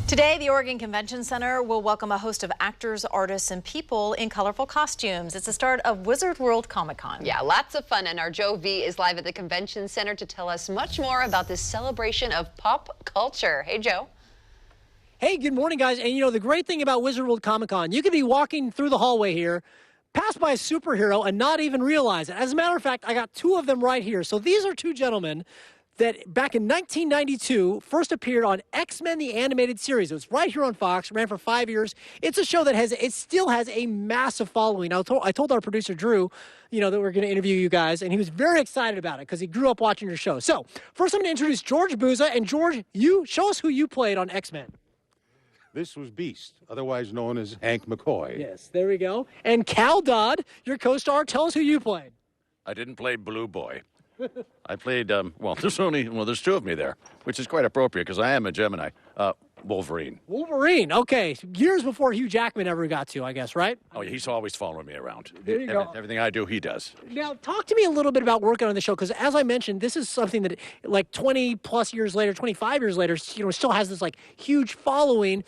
Today, the Oregon Convention Center will welcome a host of actors, artists, and people in colorful costumes. It's the start of Wizard World Comic Con. Yeah, lots of fun, and our Joe V is live at the Convention Center to tell us much more about this celebration of pop culture. Hey, Joe. Hey, good morning, guys. And you know, the great thing about Wizard World Comic Con, you could be walking through the hallway here, pass by a superhero, and not even realize it. As a matter of fact, I got two of them right here. So these are two gentlemen that back in 1992 first appeared on X-Men the Animated Series. It was right here on Fox, ran for 5 years. It's a show that still has a massive following. I told our producer, Drew, that we're going to interview you guys, and he was very excited about it because he grew up watching your show. So first I'm going to introduce George Buza, and George, you show us who you played on X-Men. This was Beast, otherwise known as Hank McCoy. Yes, there we go. And Cal Dodd, your co-star, tell us who you played. I didn't play Blue Boy. I played, there's two of me there, which is quite appropriate because I am a Gemini. Wolverine. Wolverine, okay. Years before Hugh Jackman ever got to, I guess, right? Oh, yeah, he's always following me around. There you go. Everything I do, he does. Now, talk to me a little bit about working on the show, because as I mentioned, this is something that, like, 20-plus years later, 25 years later, still has this, like, huge following.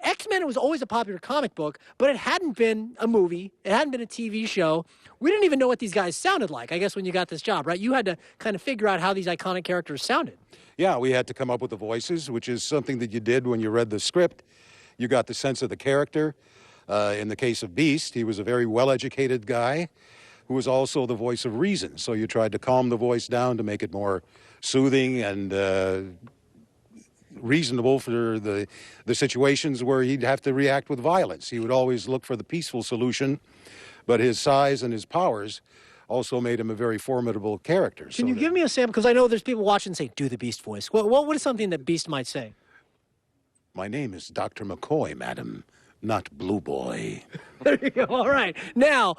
X-Men was always a popular comic book, but it hadn't been a movie. It hadn't been a TV show. We didn't even know what these guys sounded like, I guess, when you got this job, right? You had to kind of figure out how these iconic characters sounded. Yeah, we had to come up with the voices, which is something that you did when you read the script. You got the sense of the character. In the case of Beast, he was a very well-educated guy who was also the voice of reason. So you tried to calm the voice down to make it more soothing and reasonable for the situations where he'd have to react with violence. He would always look for the peaceful solution, but his size and his powers also made him a very formidable character. Can you give me a sample? Because I know there's people watching and say, do the Beast voice. What is something that Beast might say? My name is Dr. McCoy, madam, not Blue Boy. There you go. All right. Now,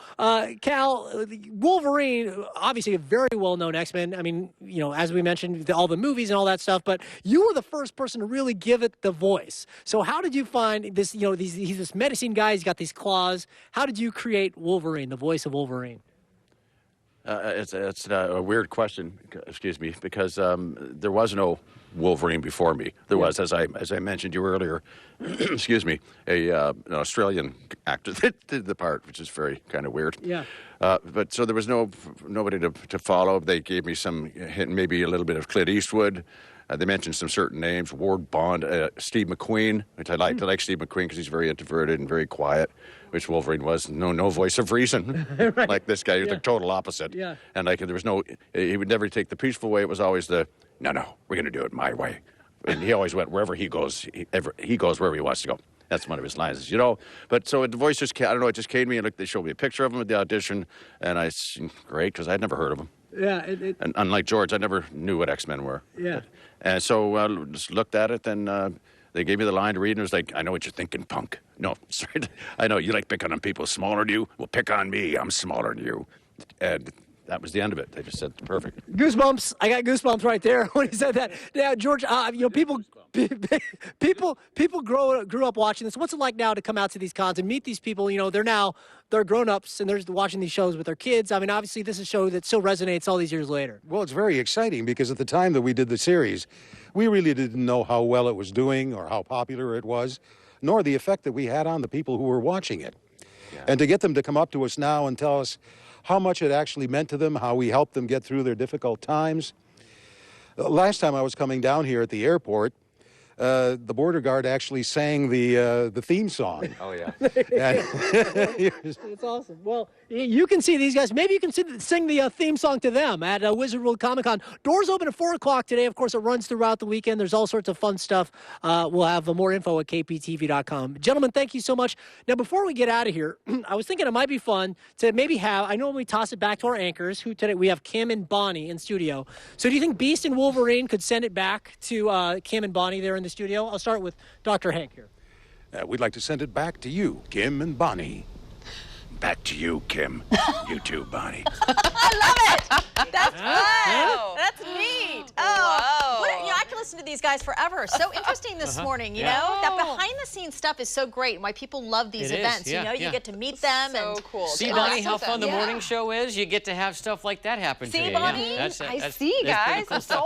Cal, Wolverine, obviously a very well-known X-Men. I mean, as we mentioned, all the movies and all that stuff, but you were the first person to really give it the voice. So how did you find this, he's this medicine guy, he's got these claws. How did you create Wolverine, the voice of Wolverine? It's a weird question, excuse me, because there was no Wolverine before me. There was, as I mentioned you earlier, excuse me, an Australian actor that did the part, which is very kind of weird. Yeah. But so there was nobody to follow. They gave me some hint, maybe a little bit of Clint Eastwood. They mentioned some certain names, Ward Bond, Steve McQueen, which I liked. I like Steve McQueen because he's very introverted and very quiet, which Wolverine was. No voice of reason. Right. Like this guy, he was the total opposite. Yeah. And there was he would never take the peaceful way. It was always no, we're going to do it my way. And he always went wherever he goes. He goes wherever he wants to go. That's one of his lines, But so the voice just, I don't know, it just came to me. And they showed me a picture of him at the audition, and I said, great, because I'd never heard of him. Yeah. And unlike George, I never knew what X-Men were. Yeah. And so just looked at it, and they gave me the line to read, and it was like, I know what you're thinking, punk. No, sorry. I know you like picking on people smaller than you. Well, pick on me. I'm smaller than you. And that was the end of it. They just said, perfect. Goosebumps. I got goosebumps right there when he said that. Now, George, people grew up watching this. What's it like now to come out to these cons and meet these people? They're grown-ups and they're watching these shows with their kids. I mean, obviously, this is a show that still resonates all these years later. Well, it's very exciting because at the time that we did the series, we really didn't know how well it was doing or how popular it was, nor the effect that we had on the people who were watching it. Yeah. And to get them to come up to us now and tell us how much it actually meant to them, how we helped them get through their difficult times. Last time I was coming down here at the airport, the border guard actually sang the theme song. Oh, yeah. It's awesome. Well, you can see these guys. Maybe you can sing the theme song to them at Wizard World Comic Con. Doors open at 4 o'clock today. Of course, it runs throughout the weekend. There's all sorts of fun stuff. We'll have more info at kptv.com. Gentlemen, thank you so much. Now, before we get out of here, I was thinking it might be fun to maybe I know when we toss it back to our anchors, who today we have Kim and Bonnie in studio. So do you think Beast and Wolverine could send it back to Kim and Bonnie there in the studio? I'll start with Dr. Hank here. We'd like to send it back to you, Kim and Bonnie. Back to you, Kim. You too, Bonnie. I love it. That's fun. That's neat. Oh, I can listen to these guys forever. So interesting this morning. That behind-the-scenes stuff is so great. And why people love these events. You get to meet them. So cool. See, Bonnie, how fun the morning show is. You get to have stuff like that happen to you. See, Bonnie? I see, guys. I'm so